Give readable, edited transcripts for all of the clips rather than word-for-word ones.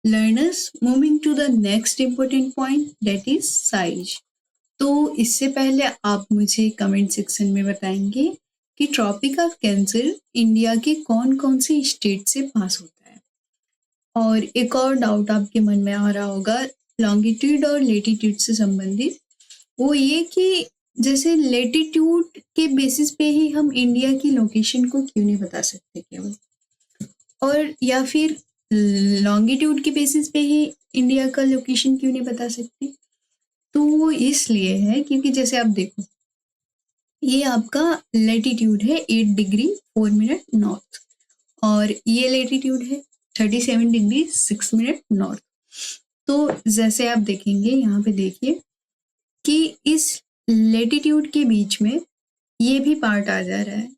Learners, moving to the next important point, that is size. तो इससे पहले आप मुझे कमेंट सेक्शन में बताएंगे कि ट्रॉपिक ऑफ कैंसर इंडिया के कौन कौन से स्टेट से पास होता है। और एक और डाउट आपके मन में आ रहा होगा लॉन्गिट्यूड और लेटीट्यूड से संबंधित, वो ये कि जैसे लेटीट्यूड के बेसिस पे ही हम इंडिया की लोकेशन को क्यों नहीं बता सकते केवल, और या फिर लॉन्गिट्यूड के बेसिस पे ही इंडिया का लोकेशन क्यों नहीं बता सकते। तो वो इसलिए है क्योंकि जैसे आप देखो, ये आपका लेटीट्यूड है 8 डिग्री 4 मिनट नॉर्थ, और ये लेटीट्यूड है 37 डिग्री 6 मिनट नॉर्थ। तो जैसे आप देखेंगे यहाँ पे देखिए कि इस लेटीट्यूड के बीच में ये भी पार्ट आ जा रहा है,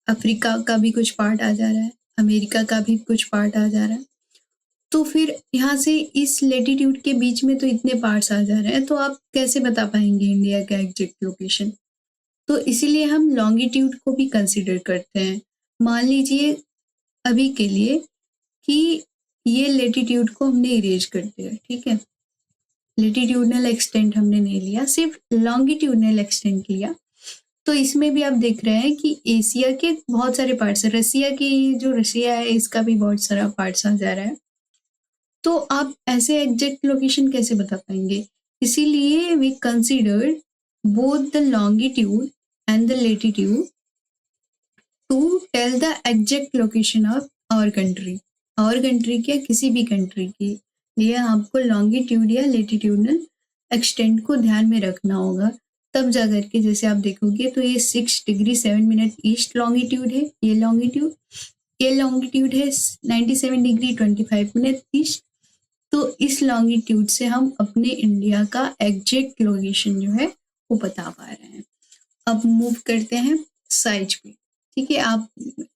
अफ्रीका का भी कुछ पार्ट आ जा रहा है, अमेरिका का भी कुछ पार्ट आ जा रहा है। तो फिर यहाँ से इस लेटीट्यूड के बीच में तो इतने पार्ट्स आ जा रहे हैं, तो आप कैसे बता पाएंगे इंडिया का एग्जैक्ट लोकेशन। तो इसीलिए हम लॉन्गिट्यूड को भी कंसिडर करते हैं। मान लीजिए अभी के लिए कि ये लेटीट्यूड को हमने इरेज कर दिया, ठीक है, लेटीट्यूडनल एक्सटेंट हमने नहीं लिया, सिर्फ लॉन्गिट्यूडनल एक्सटेंट लिया। तो इसमें भी आप देख रहे हैं कि एशिया के बहुत सारे पार्ट्स है, रसिया की जो रसिया है इसका भी बहुत सारा पार्ट्स आ जा रहा है। तो आप ऐसे एग्जैक्ट लोकेशन कैसे बता पाएंगे। इसीलिए we consider both the longitude and the latitude to tell the exact location of our country. Our country क्या, किसी भी कंट्री के लिए आपको लॉन्गिट्यूड या लेटीट्यूडनल एक्सटेंट को ध्यान में रखना होगा, तब जा करके जैसे आप देखोगे तो ये 6 डिग्री 7 मिनट ईस्ट लॉन्गिट्यूड है, ये लॉन्गिट्यूड है 97 डिग्री 25 मिनट ईस्ट। तो इस लॉन्गिट्यूड से हम अपने इंडिया का एग्जैक्ट लोकेशन जो है वो बता पा रहे हैं। अब मूव करते हैं साइज पे, ठीक है। आप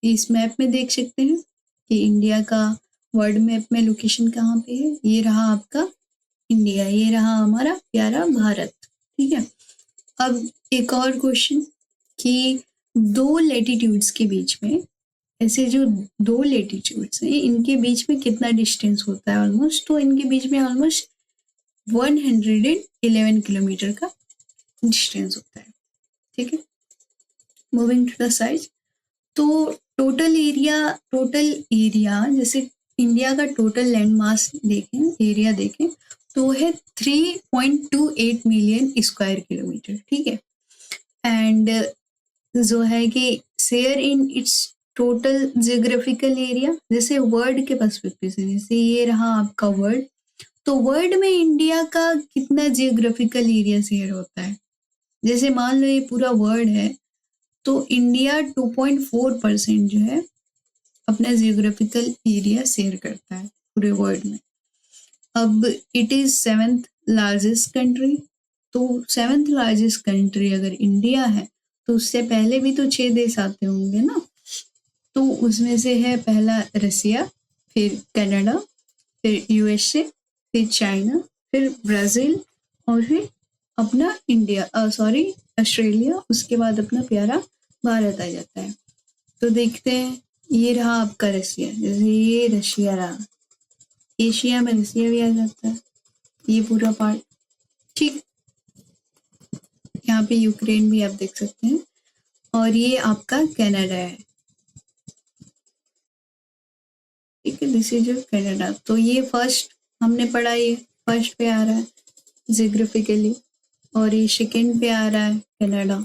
इस मैप में देख सकते हैं कि इंडिया का वर्ल्ड मैप में लोकेशन कहाँ पे है। ये रहा आपका इंडिया, ये रहा हमारा प्यारा भारत, ठीक है। अब एक और क्वेश्चन कि दो लेटीट्यूड्स के बीच में, ऐसे जो दो लेटीट्यूड्स हैं इनके बीच में कितना डिस्टेंस होता है ऑलमोस्ट, तो इनके बीच में ऑलमोस्ट 111 किलोमीटर का डिस्टेंस होता है, ठीक है। मूविंग टू द साइज, तो टोटल एरिया जैसे इंडिया का टोटल लैंड मास देखें, एरिया देखें तो है 3.28 मिलियन स्क्वायर किलोमीटर, ठीक है। एंड जो है कि share in its total geographical area, जैसे वर्ल्ड के पर्सपेक्टिव से, जैसे ये रहा आपका वर्ल्ड, तो वर्ल्ड में इंडिया का कितना जियोग्राफिकल एरिया शेयर होता है। जैसे मान लो ये पूरा वर्ल्ड है तो इंडिया 2.4% जो है अपना जियोग्राफिकल एरिया शेयर करता है पूरे वर्ल्ड में। अब it is 7th largest country, तो 7th लार्जेस्ट कंट्री अगर इंडिया है तो उससे पहले भी तो 6 देश आते होंगे ना। तो उसमें से है पहला रसिया, फिर कनाडा, फिर यूएसए, फिर चाइना, फिर ब्राज़ील, और फिर अपना ऑस्ट्रेलिया, उसके बाद अपना प्यारा भारत आ जाता है। तो देखते हैं, ये रहा आपका रसिया, जैसे ये रशिया रहा, एशिया में रसिया भी आ जाता है, ये पूरा पार्ट, ठीक। यहाँ पे यूक्रेन भी आप देख सकते हैं, और ये आपका कनाडा है, ठीक है, दिस इज कनाडा। तो ये फर्स्ट हमने पढ़ा, ये फर्स्ट पे आ रहा है जियोग्राफिकली, और ये सेकंड पे आ रहा है कनाडा।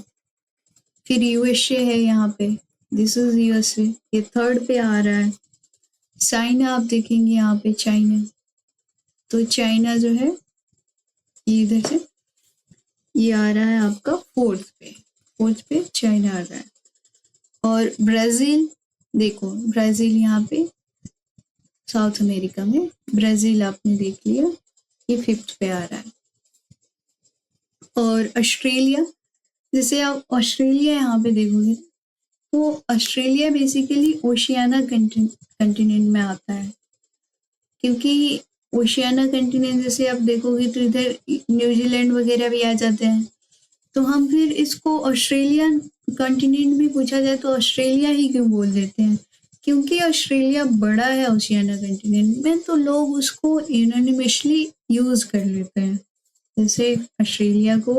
फिर यूएसए है यहाँ पे, दिस इज यूएसए, ये थर्ड पे आ रहा है। चाइना आप देखेंगे यहाँ पे चाइना, तो चाइना जो है ये इधर से ये आ रहा है आपका फोर्थ पे चाइना आ रहा है। और ब्राज़ील देखो, ब्राज़ील यहाँ पे साउथ अमेरिका में ब्राज़ील आपने देख लिया, ये 5th पे आ रहा है। और ऑस्ट्रेलिया, जैसे आप ऑस्ट्रेलिया यहाँ पे देखोगे तो ऑस्ट्रेलिया बेसिकली ओशियाना कंटिनेंट में आता है, क्योंकि ओशियाना कंटिनेंट जैसे आप देखोगे तो इधर न्यूजीलैंड वगैरह भी आ जाते हैं। तो हम फिर इसको ऑस्ट्रेलियन कंटिनेंट भी पूछा जाए तो ऑस्ट्रेलिया ही क्यों बोल देते हैं, क्योंकि ऑस्ट्रेलिया बड़ा है ओशियाना कंटिनेंट में, तो लोग उसको यूनानिमसली यूज कर लेते हैं। जैसे ऑस्ट्रेलिया को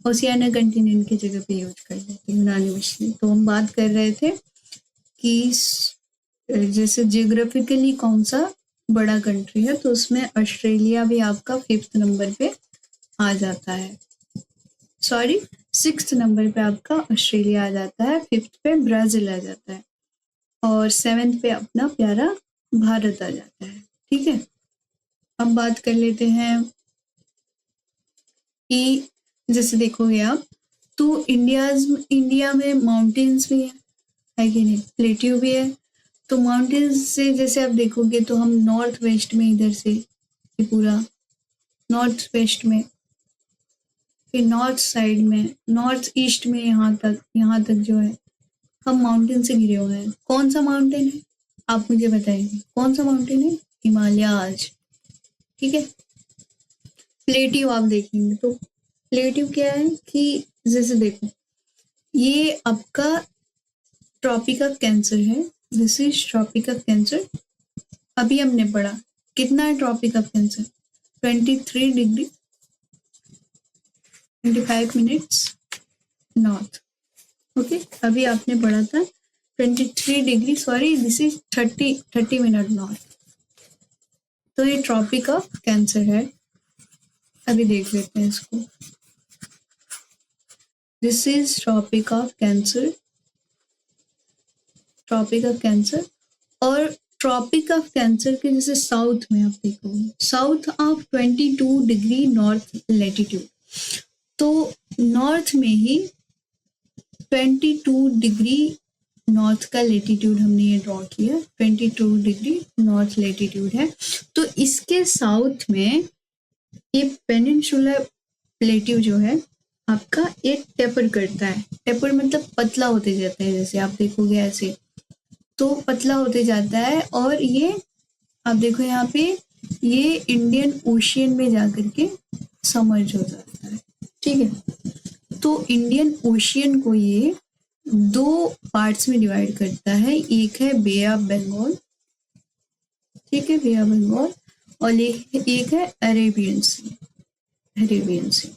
ओशियाना कंटिनेंट की जगह पे यूज कर लेते हैं यूनानिमसली। तो हम बात कर रहे थे कि जैसे जियोग्राफिकली कौन सा बड़ा कंट्री है, तो उसमें ऑस्ट्रेलिया भी आपका 5th नंबर पे आ जाता है। सॉरी, 6th नंबर पे आपका ऑस्ट्रेलिया आ जाता है, 5th पे ब्राजील आ जाता है और 7th पे अपना प्यारा भारत आ जाता है। ठीक है, अब बात कर लेते हैं कि जैसे देखोगे आप तो इंडिया में माउंटेन्स भी है कि नहीं, प्लेट्यू भी है। तो माउंटेन्स से जैसे आप देखोगे तो हम नॉर्थ वेस्ट में, इधर से ये पूरा नॉर्थ वेस्ट में, फिर नॉर्थ साइड में, नॉर्थ ईस्ट में, यहाँ तक जो है हम माउंटेन से घिरे हुए हैं। कौन सा माउंटेन है आप मुझे बताएंगे, कौन सा माउंटेन है? हिमालयाज। ठीक है, प्लेट्यू आप देखेंगे तो प्लेट्यू क्या है कि जैसे देखो ये आपका ट्रॉपिक ऑफ कैंसर है। This is tropic of cancer. अभी हमने पढ़ा कितना है tropic of cancer, 23 degree 25 minutes north. Okay, अभी आपने पढ़ा था 23 degree, sorry this is 30 minute north. तो ये ट्रॉपिक ऑफ कैंसर है। अभी देख लेते हैं इसको। This is tropic of cancer, tropic of cancer. और ट्रॉपिक ऑफ कैंसर के जैसे साउथ में आप देखोगे, south of 22 degree north latitude. तो नॉर्थ में ही 22 डिग्री नॉर्थ का लेटीट्यूड हमने ये ड्रॉ किया, 22 डिग्री नॉर्थ लेटीट्यूड है। तो इसके साउथ में ये पेनिनसुलर प्लेट्यू जो है आपका एक टेपर करता है। टेपर मतलब पतला होते जाता है, जैसे आप देखोगे ऐसे तो पतला होते जाता है। और ये आप देखो यहाँ पे ये इंडियन ओशियन में जाकर के समर्ज हो जाता है। ठीक है, तो इंडियन ओशियन को ये 2 पार्ट्स में डिवाइड करता है। एक है बे ऑफ बंगाल, ठीक है, बे ऑफ बंगाल, और एक है अरेबियन सी, अरेबियन सी।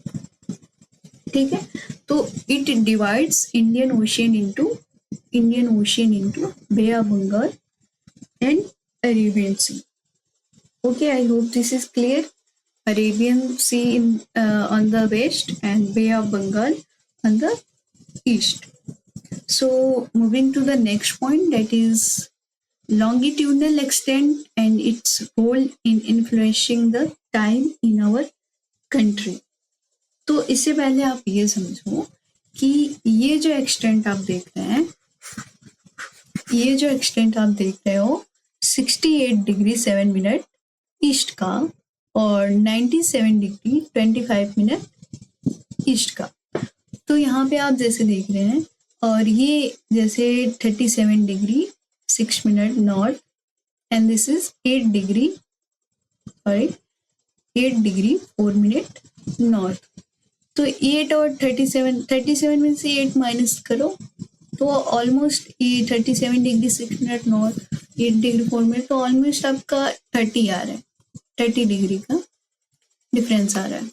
ठीक है, तो it divides Indian ocean into bay of Bengal and Arabian sea. Okay, I hope this is clear. Arabian Sea on the west and Bay of Bengal on the east. So moving to the next point, that is longitudinal extent and its role in influencing the time in our country. तो इससे पहले आप ये समझो कि ये जो extent आप देख रहे हैं, ये जो एक्सटेंट आप देख रहे हो 68 डिग्री 7 मिनट ईस्ट का और 97 डिग्री 25 मिनट ईस्ट का। तो यहाँ पे आप जैसे देख रहे हैं, और ये जैसे 37 degree 6 minute north and this is 8 degree 4 minute north. तो 8 और 37 में से 8 माइनस करो तो ऑलमोस्ट ये 37 degree 6 minute north, 8 degree 4 minute, तो ऑलमोस्ट आपका 30 आ रहा है, 30 डिग्री का डिफरेंस आ रहा है,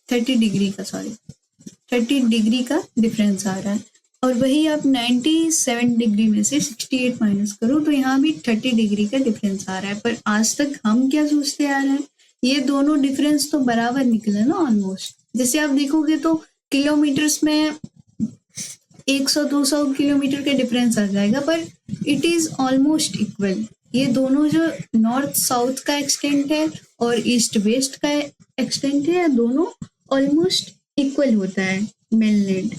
30 डिग्री का, सॉरी 30 डिग्री का डिफरेंस आ रहा है। और वही आप 97 डिग्री में से 68 माइनस करो तो यहाँ भी 30 डिग्री का डिफरेंस आ रहा है। पर आज तक हम क्या सोचते आ रहे हैं, ये दोनों डिफरेंस तो बराबर निकले ना ऑलमोस्ट। जैसे आप देखोगे तो किलोमीटर्स में 100-200 किलोमीटर का डिफरेंस आ जाएगा, पर इट इज ऑलमोस्ट इक्वल। ये दोनों जो नॉर्थ साउथ का एक्सटेंट है और ईस्ट वेस्ट का एक्सटेंट है, दोनों ऑलमोस्ट इक्वल होता है। मेनलैंड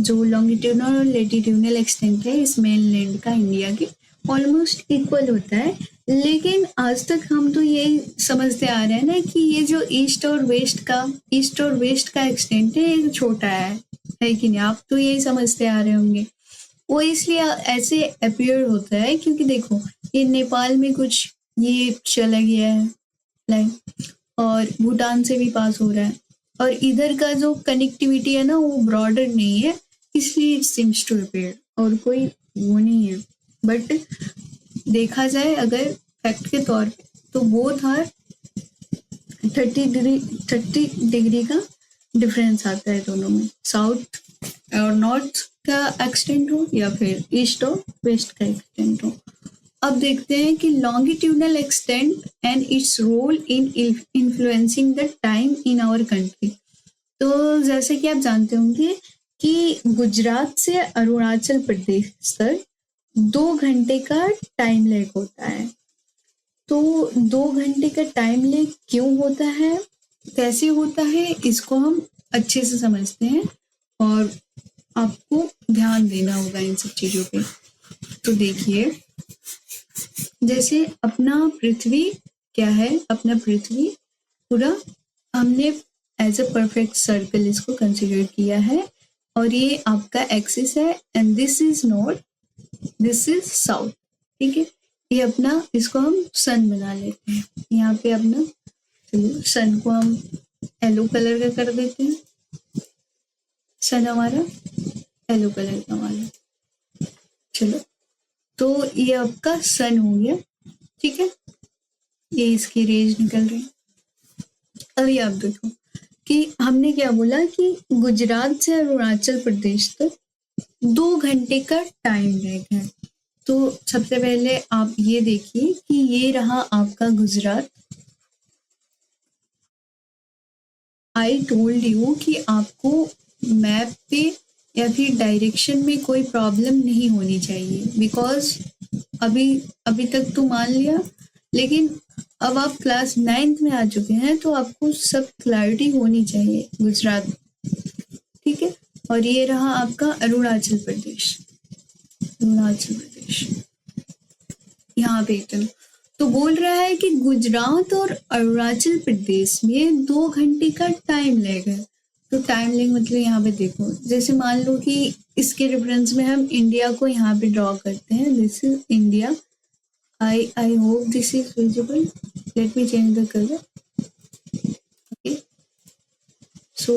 जो लॉन्गिट्यूडनल और लेटिट्यूडनल एक्सटेंट है इस मेनलैंड का इंडिया की ऑलमोस्ट इक्वल होता है। लेकिन आज तक हम तो यही समझते आ रहे हैं ना कि ये जो ईस्ट और वेस्ट का एक्सटेंट है ये छोटा है कि नहीं? आप तो यही समझते आ रहे होंगे। वो इसलिए ऐसे अपीयर होता है क्योंकि देखो ये नेपाल में कुछ ये चला गया है लाइन, और भूटान से भी पास हो रहा है, और इधर का जो कनेक्टिविटी है ना वो ब्रॉडर नहीं है, इसलिए इट सिम्स टू अपीयर, और कोई वो नहीं है। बट देखा जाए अगर फैक्ट के तौर पे, तो बोथ आर 30 डिग्री का डिफरेंस आता है दोनों में, साउथ और नॉर्थ का एक्सटेंट हो या फिर ईस्ट और वेस्ट का एक्सटेंट हो। अब देखते हैं कि longitudinal extent and its role in influencing the time in our country. तो जैसे कि आप जानते होंगे कि गुजरात से अरुणाचल प्रदेश तक 2 घंटे का टाइम लैग होता है। तो 2 घंटे का टाइम लैग क्यों होता है, कैसे होता है, इसको हम अच्छे से समझते हैं और आपको ध्यान देना होगा इन सब चीजों पे। तो देखिए, जैसे अपना पृथ्वी क्या है, अपना पृथ्वी पूरा हमने एज अ परफेक्ट सर्कल इसको कंसिडर किया है और ये आपका एक्सिस है and this is north, this is south. ठीक है, ये अपना, इसको हम सन बना लेते हैं यहाँ पे अपना। चलो सन को हम येलो कलर का कर देते हैं, सन हमारा येलो कलर का वाला। चलो, तो ये आपका सन हो गया। ठीक है, ये इसकी रेज निकल रही है। अभी आप देखो कि हमने क्या बोला कि गुजरात से अरुणाचल प्रदेश तक 2 घंटे का टाइम लैग है। तो सबसे पहले आप ये देखिए कि ये रहा आपका गुजरात। आई टोल्ड यू कि आपको मैप पे या फिर डायरेक्शन में कोई प्रॉब्लम नहीं होनी चाहिए, बिकॉज अभी तक तो मान लिया, लेकिन अब आप क्लास 9th में आ चुके हैं तो आपको सब क्लैरिटी होनी चाहिए गुजरात। ठीक है, और ये रहा आपका अरुणाचल प्रदेश, अरुणाचल प्रदेश यहाँ पे तो बोल रहा है कि गुजरात और अरुणाचल प्रदेश में 2 घंटे का टाइम लैग है। तो टाइम लैग मतलब यहाँ पे देखो, जैसे मान लो कि इसके रेफरेंस में हम इंडिया को यहाँ पे ड्रॉ करते हैं, this is India. I hope this is visible. Let me change the color. Okay. So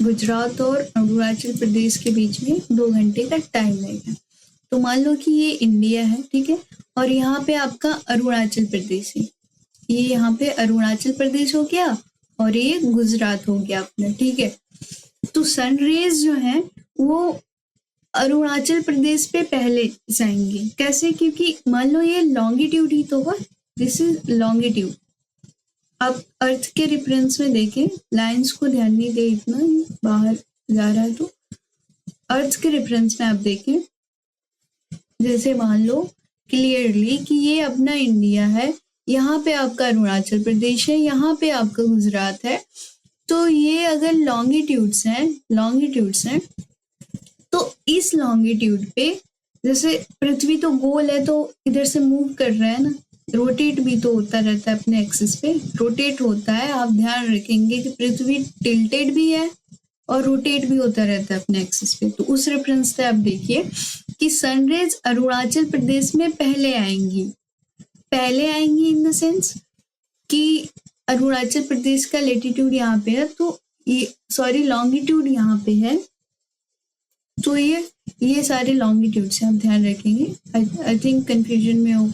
Gujarat और अरुणाचल प्रदेश के बीच में 2 घंटे का टाइम लगेगा। तो मान लो कि ये इंडिया है, ठीक है, और यहाँ पे आपका अरुणाचल प्रदेश है। ये यहाँ पे अरुणाचल प्रदेश हो गया और ये गुजरात हो गया अपना। ठीक है, तो सन रेज जो है वो अरुणाचल प्रदेश पे पहले जाएंगे। कैसे? क्योंकि मान लो ये लॉन्गिट्यूड ही तो हुआ, दिस इज लॉन्गिट्यूड। आप अर्थ के रेफरेंस में देखें, लाइंस को ध्यान नहीं दे, इतना बाहर जा रहा है। तो अर्थ के रेफरेंस में आप देखें, जैसे मान लो क्लियरली कि ये अपना इंडिया है, यहाँ पे आपका अरुणाचल प्रदेश है, यहाँ पे आपका गुजरात है। तो ये अगर लॉन्गिट्यूड्स हैं तो इस लॉन्गिट्यूड पे, जैसे पृथ्वी तो गोल है तो इधर से मूव कर रहा है ना, रोटेट भी तो होता रहता है अपने एक्सिस पे, रोटेट होता है। आप ध्यान रखेंगे कि पृथ्वी टिल्टेड भी है और रोटेट भी होता रहता है अपने एक्सिस पे। तो उस रेफरेंस से आप देखिए कि सनरेज अरुणाचल प्रदेश में पहले आएंगी इन द सेंस कि अरुणाचल प्रदेश का लेटीट्यूड यहाँ पे है, तो ये लॉन्गिट्यूड यहाँ पे है, तो ये सारे लॉन्गिट्यूड से आप ध्यान रखेंगे। आई थिंक कंफ्यूजन में हो,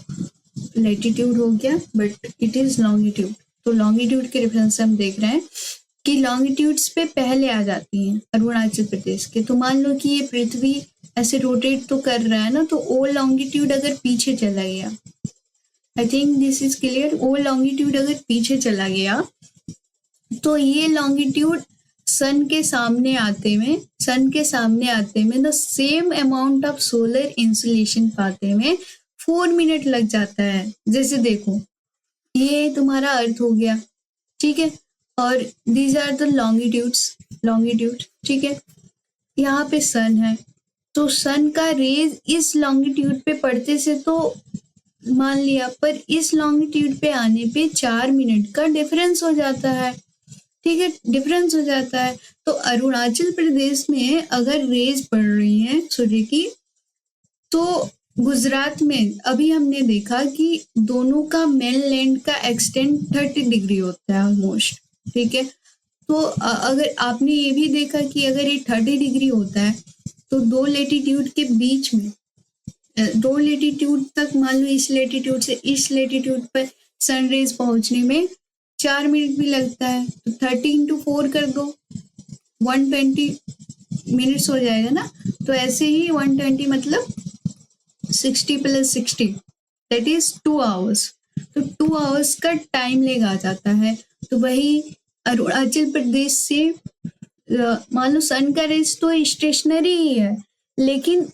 लेटीट्यूड हो गया बट इट इज लॉन्गिट्यूड। तो लॉन्गिट्यूड के रेफरेंस से हम देख रहे हैं कि लॉन्गिट्यूड्स पे पहले आ जाती हैं अरुणाचल प्रदेश के। तो मान लो कि ये पृथ्वी ऐसे रोटेट तो कर रहा है ना, तो ओ लॉन्गिट्यूड अगर पीछे चला गया, I think this is clear, oh longitude अगर पीछे चला गया तो ये लॉन्गिट्यूड सन के सामने आते में the same amount of solar insulation पाते में 4 मिनट लग जाता है। जैसे देखो, ये तुम्हारा अर्थ हो गया, ठीक है, और दीज आर द लॉन्गिट्यूड, ठीक है। यहाँ पे सन है, तो सन का रेज इस लॉन्गिट्यूड पे पड़ते से तो मान लिया, पर इस लॉन्गिट्यूड पे आने पे 4 मिनट का डिफरेंस हो जाता है। ठीक है, डिफरेंस हो जाता है। तो अरुणाचल प्रदेश में अगर रेज पड़ रही है सूर्य की, तो गुजरात में अभी हमने देखा कि दोनों का मेन लैंड का एक्सटेंड 30 डिग्री होता है ऑलमोस्ट। ठीक है, तो अगर आपने ये भी देखा कि अगर ये 30 डिग्री होता है तो दो लेटीट्यूड के बीच में दो लेटीट्यूड तक, मान लो इस लेटीट्यूड से इस लेटीट्यूड पर सनरेज पहुंचने में 4 मिनट भी लगता है, तो 30 × 4 कर दो, 120 मिनट्स हो जाएगा ना। तो ऐसे ही 120 मतलब 60 + 60 दैट इज 2 आवर्स। तो 2 आवर्स का टाइम लेग आ जाता है। तो वही अरुणाचल प्रदेश से मान लो सन का रेस तो स्टेशनरी ही है, लेकिन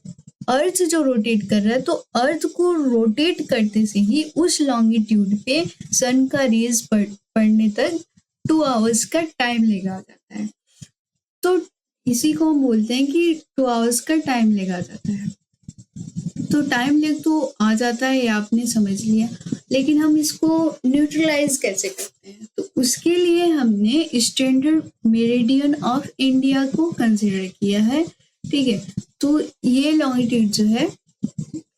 अर्थ जो रोटेट कर रहा है, तो अर्थ को रोटेट करते से ही उस लॉन्गिट्यूड पे सन का रेस पड़ने तक 2 आवर्स का टाइम लेगा आ जाता है। तो इसी को हम बोलते हैं कि 2 आवर्स का टाइम लेगा आ जाता है। तो टाइम लेग तो आ जाता है, ये आपने समझ लिया, लेकिन हम इसको न्यूट्रलाइज कैसे करते हैं? तो उसके लिए हमने स्टैंडर्ड मेरिडियन ऑफ इंडिया को कंसिडर किया है, ठीक है। तो ये लॉन्गिट्यूड जो है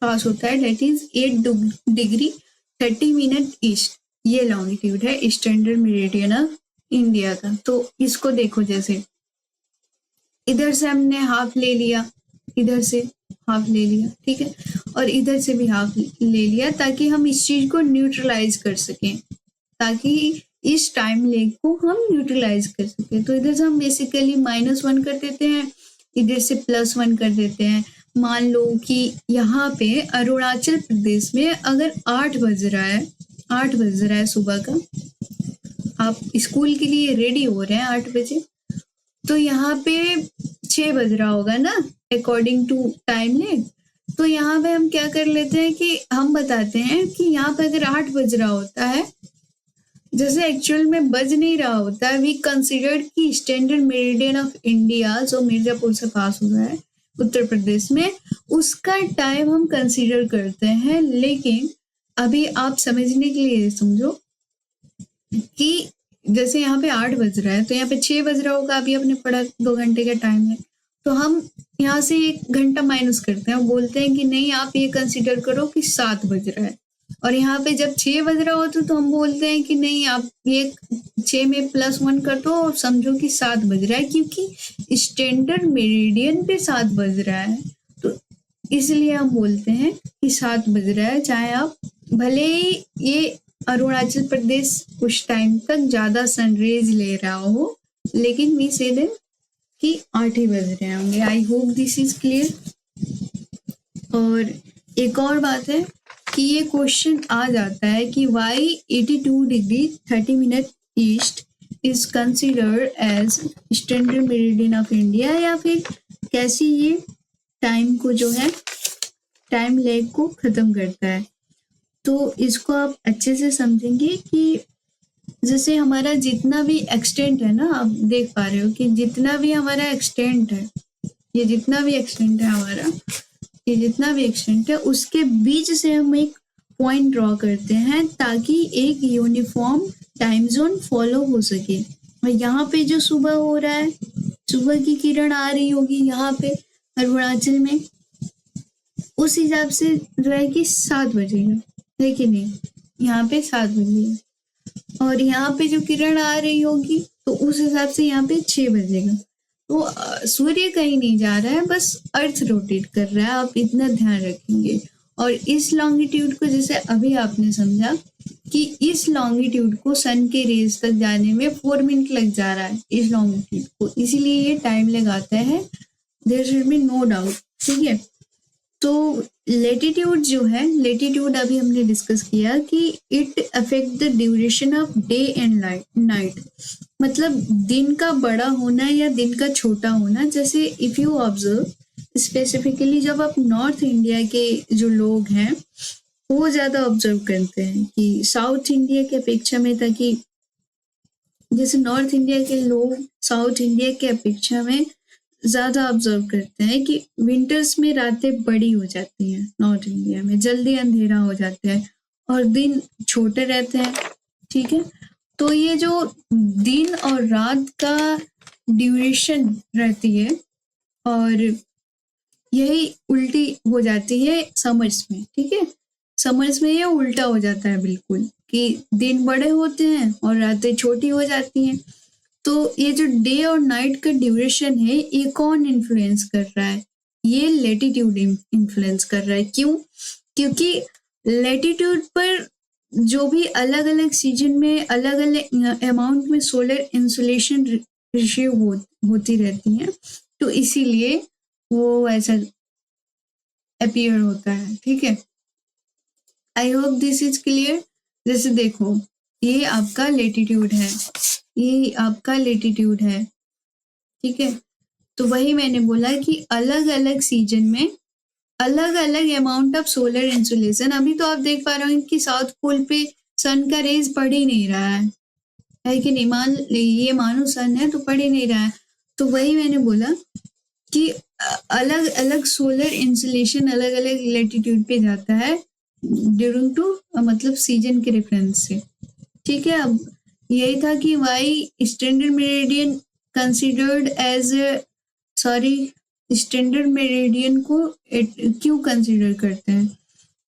पास होता है, डेट इज 8°30' ईस्ट। ये लॉन्गिट्यूड है स्टैंडर्ड मेरिडियन ऑफ इंडिया का। तो इसको देखो, जैसे इधर से हमने हाफ ले लिया, इधर से हाफ ले लिया, ठीक है, और इधर से भी हाफ ले लिया, ताकि हम इस चीज को न्यूट्रलाइज कर सकें, ताकि इस टाइम लेग को हम न्यूट्रलाइज कर सकें। तो इधर से हम बेसिकली -1 कर देते हैं, इधर से +1 कर देते हैं। मान लो कि यहाँ पे अरुणाचल प्रदेश में अगर 8 बज रहा है सुबह का, आप स्कूल के लिए रेडी हो रहे हैं 8 बजे, तो यहाँ पे 6 बज रहा होगा ना अकॉर्डिंग टू टाइम लेग। तो यहाँ पे हम क्या कर लेते हैं कि हम बताते हैं कि यहाँ पे अगर 8 बज रहा होता है, जैसे एक्चुअल में बज नहीं रहा होता है, वी कंसिडर्ड कि स्टैंडर्ड मेरिडियन ऑफ इंडिया जो मिर्जापुर से पास हुआ है उत्तर प्रदेश में, उसका टाइम हम कंसिडर करते हैं। लेकिन अभी आप समझने के लिए समझो कि जैसे यहाँ पे 8 बज रहा है, तो यहाँ पे 6 बज रहा होगा, अभी आपने पढ़ा 2 घंटे का टाइम है, तो हम यहाँ से 1 घंटा माइनस करते हैं और बोलते हैं कि नहीं, आप ये कंसिडर करो कि 7 बज रहा है। और यहाँ पे जब 6 बज रहा हो तो हम बोलते हैं कि नहीं, आप ये 6 में +1 कर दो और समझो कि 7 बज रहा है, क्योंकि स्टैंडर्ड मेरिडियन पे 7 बज रहा है। तो इसलिए हम बोलते हैं कि 7 बज रहा है, चाहे आप भले ही ये अरुणाचल प्रदेश उस टाइम तक ज्यादा सनरेज ले रहा हो, लेकिन वी से देन कि 8 ही बज रहे होंगे। I hope this is clear. और एक और बात है कि ये क्वेश्चन आ जाता है कि why 82°30' east is considered as standard meridian of India, या फिर कैसी ये टाइम को जो है टाइम लेग को खत्म करता है। तो इसको आप अच्छे से समझेंगे कि जैसे हमारा जितना भी एक्सटेंट है ना, आप देख पा रहे हो कि जितना भी हमारा एक्सटेंट है, ये जितना भी एक्सटेंट है हमारा, ये जितना भी एक्सटेंट है, उसके बीच से हम एक पॉइंट ड्रॉ करते हैं ताकि एक यूनिफॉर्म टाइम जोन फॉलो हो सके। और यहाँ पे जो सुबह हो रहा है, सुबह की किरण आ रही होगी यहाँ पे अरुणाचल में, उस हिसाब से जो है कि 7 बजेगा, है कि नहीं, यहाँ पे 7 बजेगा। और यहाँ पे जो किरण आ रही होगी तो उस हिसाब से यहाँ पे 6 बजेगा। तो सूर्य कहीं नहीं जा रहा है, बस अर्थ रोटेट कर रहा है, आप इतना ध्यान रखेंगे। और इस लॉन्गिट्यूड को, जैसे अभी आपने समझा कि इस लॉन्गिट्यूड को सन के रेज तक जाने में 4 मिनट लग जा रहा है इस लॉन्गिट्यूड को, इसीलिए ये टाइम लगाता है, there should be no doubt, ठीक है। तो लेटीट्यूड जो है, लेटीट्यूड अभी हमने डिस्कस किया कि it affect the duration of day and night, मतलब दिन का बड़ा होना या दिन का छोटा होना। जैसे इफ यू ऑब्जर्व स्पेसिफिकली, जब आप नॉर्थ इंडिया के जो लोग हैं वो ज्यादा ऑब्जर्व करते हैं कि साउथ इंडिया की अपेक्षा में, ताकि जैसे नॉर्थ इंडिया के लोग साउथ इंडिया की अपेक्षा में ज्यादा ऑब्जर्व करते हैं कि विंटर्स में रातें बड़ी हो जाती हैं, नॉर्थ इंडिया में जल्दी अंधेरा हो जाता है और दिन छोटे रहते हैं, ठीक है। तो ये जो दिन और रात का ड्यूरेशन रहती है, और यही उल्टी हो जाती है समर्स में, ठीक है। समर्स में ये उल्टा हो जाता है बिल्कुल, कि दिन बड़े होते हैं और रातें छोटी हो जाती हैं। तो ये जो डे और नाइट का ड्यूरेशन है, ये कौन इन्फ्लुएंस कर रहा है? ये लेटीट्यूड इन्फ्लुएंस कर रहा है। क्यों? क्योंकि लेटीट्यूड पर जो भी अलग अलग सीजन में अलग अलग अमाउंट में सोलर इंसुलेशन रिसीव होती रहती हैं, तो इसीलिए वो ऐसा अपीयर होता है। ठीक है, I hope this is clear. जैसे देखो, ये आपका लेटीट्यूड है, ये आपका लेटीट्यूड है। ठीक है, तो वही मैंने बोला कि अलग अलग सीजन में अलग अलग अमाउंट ऑफ सोलर इंसुलेशन। अभी तो आप देख पा रहे हो कि साउथ पोल पे सन का रेज पड़ ही नहीं रहा है कि नहीं? ये मानो सन है तो पड़ ही नहीं रहा है। तो वही मैंने बोला कि अलग अलग सोलर इंसुलेशन अलग अलग लेटीट्यूड पे जाता है ड्यूरिंग टू मतलब सीजन के रेफरेंस से। ठीक है, अब यही था कि why standard meridian considered as standard meridian को क्यों कंसिडर करते हैं?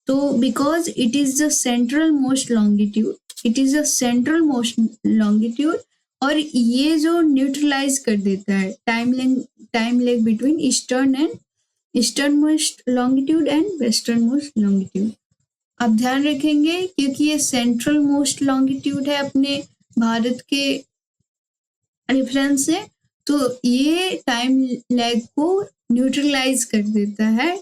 तो because it is the central most longitude, it is the central most longitude, और ये जो न्यूट्रलाइज कर देता है time lag between eastern most longitude and western most longitude. आप ध्यान रखेंगे क्योंकि ये सेंट्रल मोस्ट लॉन्गिट्यूड है अपने भारत के रेफरेंस से, तो ये टाइम लैग को न्यूट्रलाइज कर देता है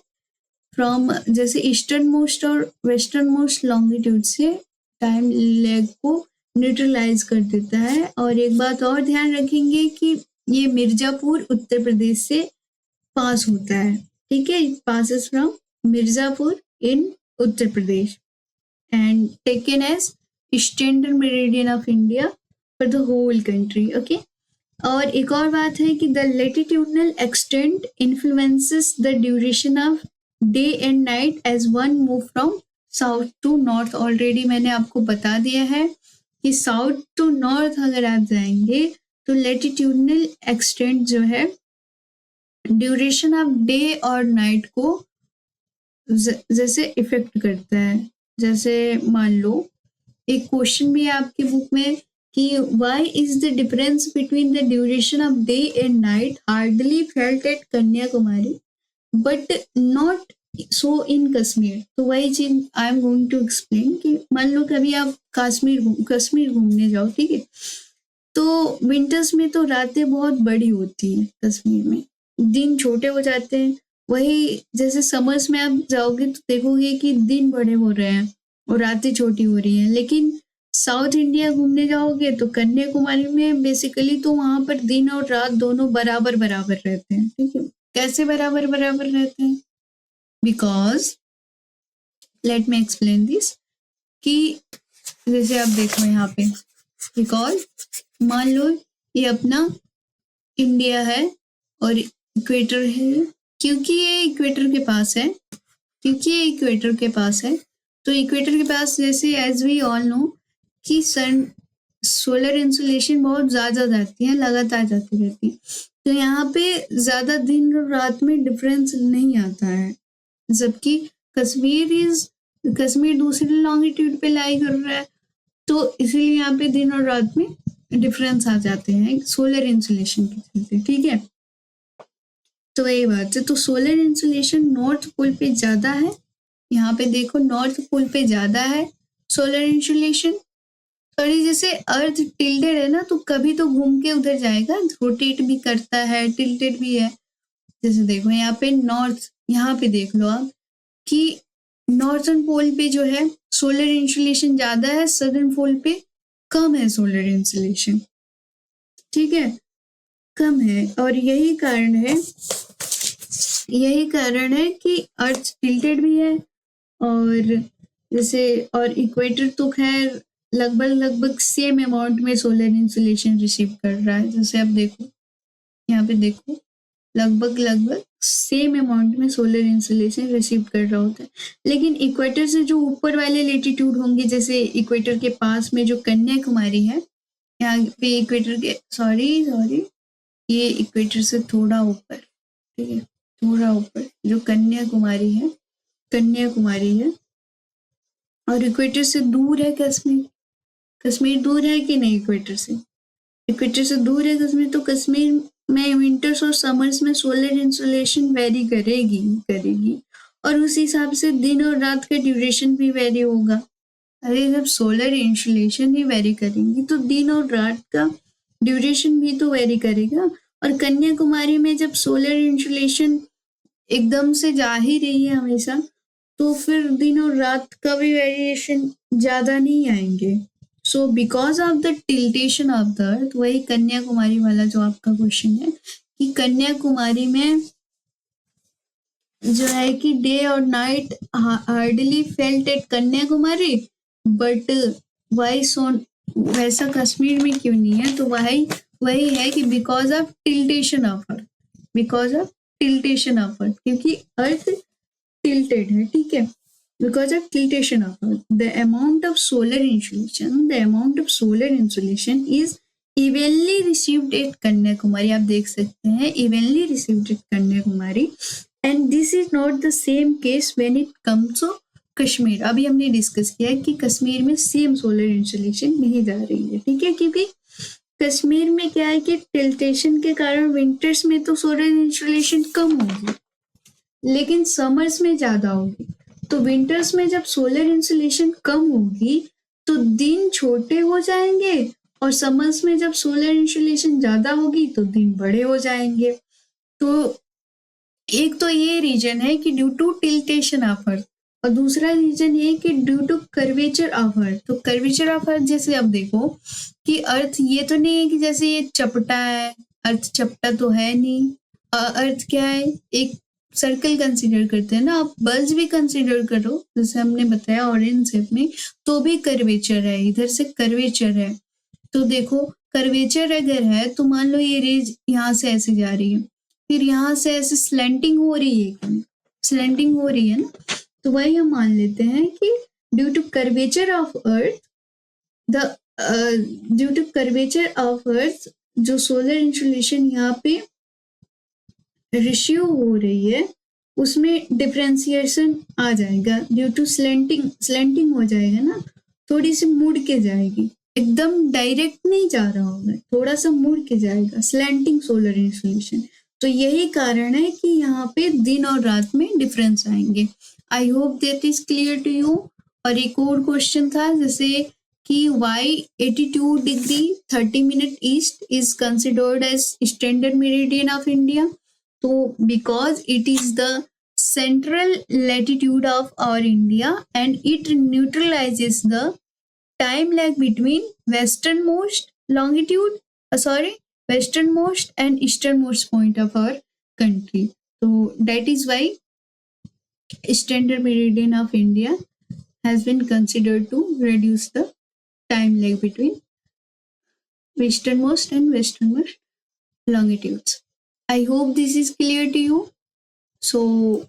फ्रॉम, जैसे ईस्टर्न मोस्ट और वेस्टर्न मोस्ट लॉन्गिट्यूड से टाइम लैग को न्यूट्रलाइज कर देता है। और एक बात और ध्यान रखेंगे कि ये मिर्जापुर उत्तर प्रदेश से पास होता है। ठीक है, passes from Mirzapur in Uttar Pradesh and taken as standard meridian of India for the whole country. Okay, और एक और बात है कि the latitudinal extent influences the duration of day and night as one move from south to north. Already मैंने आपको बता दिया है कि साउथ टू नॉर्थ अगर आप जाएंगे तो लेटिट्यूडनल एक्सटेंट जो है ड्यूरेशन ऑफ डे और नाइट को जैसे इफेक्ट करता है। जैसे मान लो एक क्वेश्चन भी है आपकी बुक में कि why is the difference between the duration of day and night hardly felt at Kanyakumari but not so in Kashmir। तो वही चीज I am going to explain कि मान लो कभी आप कश्मीर घूमने जाओ, ठीक है, तो विंटर्स में तो रातें बहुत बड़ी होती हैं, कश्मीर में दिन छोटे हो जाते हैं। वही जैसे समर्स में आप जाओगे तो देखोगे कि दिन बड़े हो रहे हैं और रातें छोटी हो रही हैं। लेकिन साउथ इंडिया घूमने जाओगे तो कन्याकुमारी में बेसिकली तो वहां पर दिन और रात दोनों बराबर बराबर रहते हैं। ठीक है, कैसे बराबर बराबर रहते हैं? Because let me explain this कि जैसे आप देखो यहाँ पे, बिकॉज मान लो ये अपना इंडिया है और इक्वेटर है, क्योंकि ये इक्वेटर के पास है, तो इक्वेटर के पास जैसे एज वी ऑल नो कि सन सोलर इंसुलेशन बहुत ज्यादा जाती है, लगातार जाती रहती है, तो यहाँ पे ज्यादा दिन और रात में डिफरेंस नहीं आता है। जबकि कश्मीर दूसरी लॉन्गिट्यूड पे लाई कर रहा है, तो इसीलिए यहाँ पे दिन और रात में डिफरेंस आ जाते हैं सोलर इंसुलेशन के चलते। ठीक है, तो यही बात है। तो सोलर इंसुलेशन नॉर्थ पोल पे ज्यादा है, यहाँ पे देखो नॉर्थ पोल पे ज्यादा है सोलर इंसुलेशन। सॉरी, जैसे अर्थ टिल्टेड है ना, तो कभी तो घूम के उधर जाएगा, रोटेट भी करता है, टिल्टेड भी है। जैसे देखो यहाँ पे नॉर्थ, यहाँ पे देख लो आप कि नॉर्थर्न पोल पे जो है सोलर इंसुलेशन ज्यादा है, सदर्न पोल पे कम है सोलर इंसुलेशन। ठीक है, कम है, और यही कारण है कि अर्थ टिल्टेड भी है। और जैसे और इक्वेटर तो खैर लगभग सेम अमाउंट में सोलर इंसुलेशन रिसीव कर रहा है। जैसे आप देखो यहाँ पे देखो लगभग सेम अमाउंट में सोलर इंसुलेशन रिसीव कर रहा होता है। लेकिन इक्वेटर से जो ऊपर वाले लेटीट्यूड होंगे, जैसे इक्वेटर के पास में जो कन्याकुमारी है, यहाँ पे इक्वेटर के ये इक्वेटर से थोड़ा ऊपर, ठीक है, थोड़ा ऊपर जो कन्याकुमारी है, और इक्वेटर से दूर है कश्मीर दूर है कि नहीं? इक्वेटर से दूर है कश्मीर। तो कश्मीर में विंटर्स और समर्स में सोलर इंसोलेशन वेरी करेगी और उस हिसाब से दिन और रात का ड्यूरेशन भी वेरी होगा। अरे जब सोलर इंसुलेशन ही वेरी करेंगी तो दिन और रात का ड्यूरेशन भी तो वेरी करेगा। और कन्याकुमारी में जब सोलर इंसुलेशन एकदम से जा ही रही है हमेशा, तो फिर दिन और रात का भी वेरिएशन ज्यादा नहीं आएंगे। So because of the tiltation of the earth, वही कन्याकुमारी वाला जो आपका क्वेश्चन है कि कन्याकुमारी में जो है कि डे और night hardly felt at Kanyakumari, but why सोन वैसा कश्मीर में क्यों नहीं है? तो वही वही है कि because of tiltation of earth, because of tiltation of earth, क्योंकि अर्थ टिल्टेड है, ठीक है। Because of tiltation of earth, the amount of solar insulation is evenly received at Kanyakumari. आप देख सकते हैं evenly received at Kanyakumari, and this is not the same case when it comes to Kashmir. अभी हमने डिस्कस किया कि कश्मीर में सेम सोलर इंसुलेशन नहीं जा रही है, ठीक है, क्योंकि कश्मीर में क्या है कि टिल्टेशन के कारण विंटर्स में तो सोलर इंसुलेशन कम होगी लेकिन समर्स में ज्यादा होगी। तो विंटर्स में जब सोलर इंसुलेशन कम होगी तो दिन छोटे हो जाएंगे, और समर्स में जब सोलर इंसुलेशन ज्यादा होगी तो दिन बड़े हो जाएंगे। तो एक तो ये रीजन है कि due to tiltation of earth, और दूसरा रीजन ये कि due to curvature of earth. तो कर्वेचर ऑफ अर्थ जैसे अब देखो कि अर्थ ये तो नहीं है कि जैसे ये चपटा है, अर्थ चपटा तो है नहीं। अर्थ क्या है, एक सर्कल कंसीडर करते हैं ना, आप बल्ब भी कंसीडर करो, जैसे हमने बताया ऑरेंज शेप में, तो भी कर्वेचर है, इधर से कर्वेचर है। तो देखो कर्वेचर अगर है तो मान लो ये रेज यहाँ से ऐसे जा रही है, फिर यहाँ से ऐसे स्लैंटिंग हो रही है, स्लैंटिंग हो रही है ना, तो वही हम मान लेते हैं कि due to curvature of earth, the due to curvature of earth जो सोलर इंसुलेशन यहाँ पे रिसीव हो रही है उसमें डिफरेंशिएशन आ जाएगा, ड्यू टू स्लैंटिंग हो जाएगा ना, थोड़ी सी मुड़ के जाएगी, एकदम डायरेक्ट नहीं जा रहा होगा, थोड़ा सा मुड़ के जाएगा, स्लैंटिंग सोलर इंसुलेशन। तो यही कारण है कि यहाँ पे दिन और रात में डिफरेंस आएंगे। I hope that is clear to you. और एक और क्वेश्चन था जैसे कि why 82 degree 30 minute east is considered as standard meridian of India. तो because it is the central latitude of our India and it neutralizes the time lag between westernmost longitude, westernmost and easternmost point of our country. So that is why standard meridian of India has been considered to reduce the time lag between westernmost and westernmost longitudes. I hope this is clear to you. So